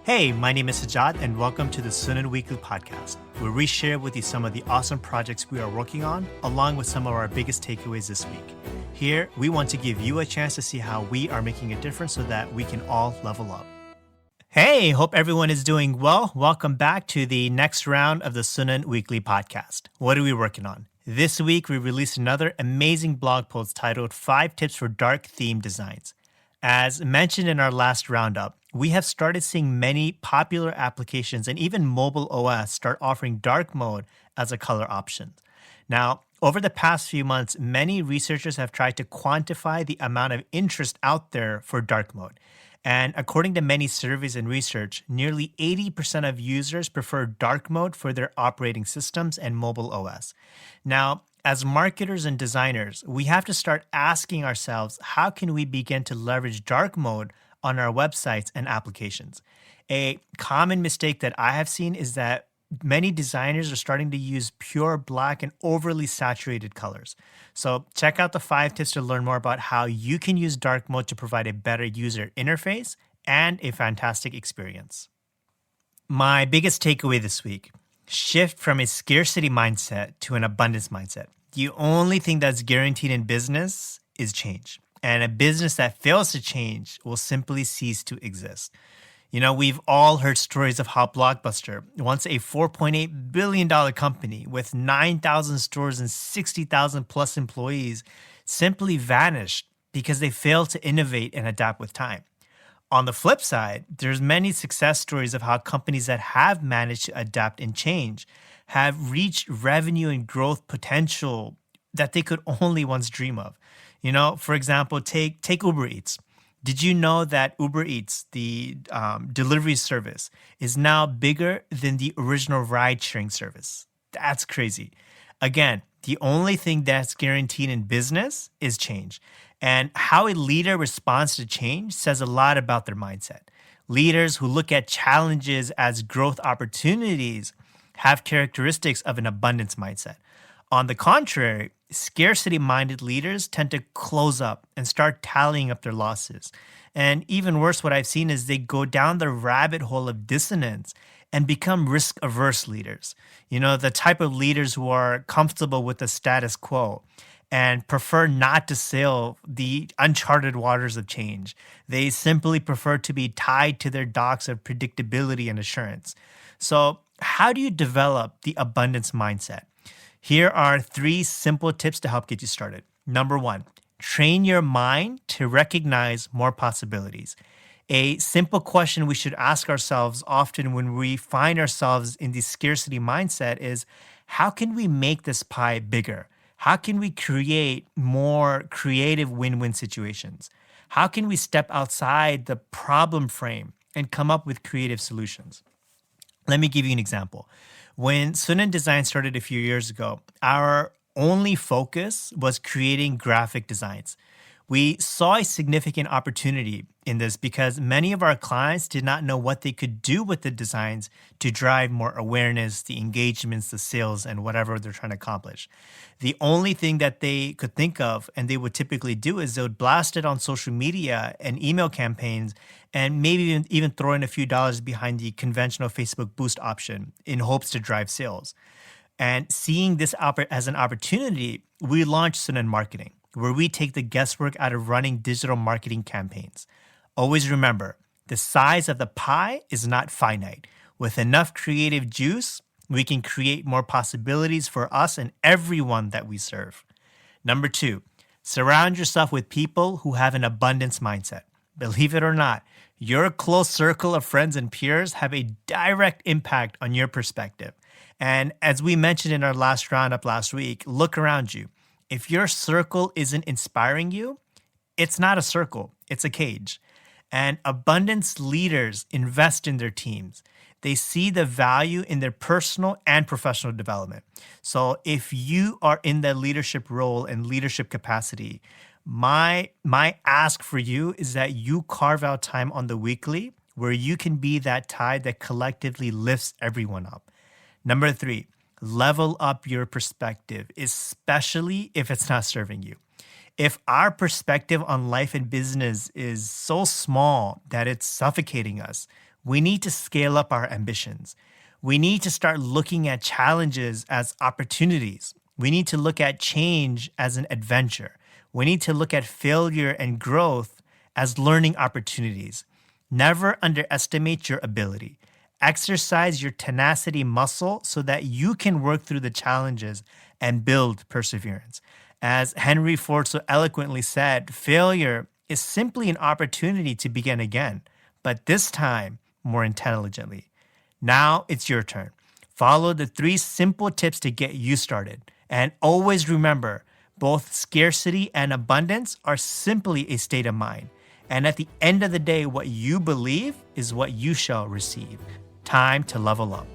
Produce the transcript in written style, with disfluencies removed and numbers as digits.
Hey, my name is Sajad, and welcome to the Sunan Weekly Podcast, where we share with you some of the awesome projects we are working on, along with some of our biggest takeaways this week. Here, we want to give you a chance to see how we are making a difference so that we can all level up. Hey, hope everyone is doing well. Welcome back to the next round of the Sunan Weekly Podcast. What are we working on? This week, we released another amazing blog post titled 5 Tips for Dark Theme Designs. As mentioned in our last roundup, we have started seeing many popular applications and even mobile OS start offering dark mode as a color option. Now, over the past few months, many researchers have tried to quantify the amount of interest out there for dark mode. And according to many surveys and research, nearly 80% of users prefer dark mode for their operating systems and mobile OS. Now, as marketers and designers, we have to start asking ourselves, how can we begin to leverage dark mode on our websites and applications? A common mistake that I have seen is that many designers are starting to use pure black and overly saturated colors. So check out the 5 tips to learn more about how you can use dark mode to provide a better user interface and a fantastic experience. My biggest takeaway this week: shift from a scarcity mindset to an abundance mindset. The only thing that's guaranteed in business is change. And a business that fails to change will simply cease to exist. You know, we've all heard stories of how Blockbuster, once a $4.8 billion company with 9,000 stores and 60,000 plus employees, simply vanished because they failed to innovate and adapt with time. On the flip side, there's many success stories of how companies that have managed to adapt and change have reached revenue and growth potential that they could only once dream of. You know, for example, take Uber Eats. Did you know that Uber Eats, the delivery service, is now bigger than the original ride-sharing service? That's crazy. Again, the only thing that's guaranteed in business is change. And how a leader responds to change says a lot about their mindset. Leaders who look at challenges as growth opportunities have characteristics of an abundance mindset. On the contrary, scarcity-minded leaders tend to close up and start tallying up their losses. And even worse, what I've seen is they go down the rabbit hole of dissonance and become risk-averse leaders. You know, the type of leaders who are comfortable with the status quo and prefer not to sail the uncharted waters of change. They simply prefer to be tied to their docks of predictability and assurance. So how do you develop the abundance mindset? Here are 3 simple tips to help get you started. Number 1, train your mind to recognize more possibilities. A simple question we should ask ourselves often when we find ourselves in the scarcity mindset is, how can we make this pie bigger? How can we create more creative win-win situations? How can we step outside the problem frame and come up with creative solutions? Let me give you an example. When Sunan Design started a few years ago, our only focus was creating graphic designs. We saw a significant opportunity in this because many of our clients did not know what they could do with the designs to drive more awareness, the engagements, the sales, and whatever they're trying to accomplish. The only thing that they could think of and they would typically do is they would blast it on social media and email campaigns and maybe even throw in a few dollars behind the conventional Facebook boost option in hopes to drive sales. And seeing this as an opportunity, we launched Sunan Marketing, where we take the guesswork out of running digital marketing campaigns. Always remember, the size of the pie is not finite. With enough creative juice, we can create more possibilities for us and everyone that we serve. Number 2, surround yourself with people who have an abundance mindset. Believe it or not, your close circle of friends and peers have a direct impact on your perspective. And as we mentioned in our last roundup last week, look around you. If your circle isn't inspiring you, it's not a circle, it's a cage. And abundance leaders invest in their teams. They see the value in their personal and professional development. So if you are in that leadership role and leadership capacity, my ask for you is that you carve out time on the weekly where you can be that tide that collectively lifts everyone up. Number 3, level up your perspective, especially if it's not serving you. If our perspective on life and business is so small that it's suffocating us, We need to scale up our ambitions. We need to start looking at challenges as opportunities. We need to look at change as an adventure. We need to look at failure and growth as learning opportunities. Never underestimate your ability. Exercise your tenacity muscle so that you can work through the challenges and build perseverance. As Henry Ford so eloquently said, failure is simply an opportunity to begin again, but this time more intelligently. Now it's your turn. Follow the 3 simple tips to get you started. And always remember, both scarcity and abundance are simply a state of mind. And at the end of the day, what you believe is what you shall receive. Time to level up.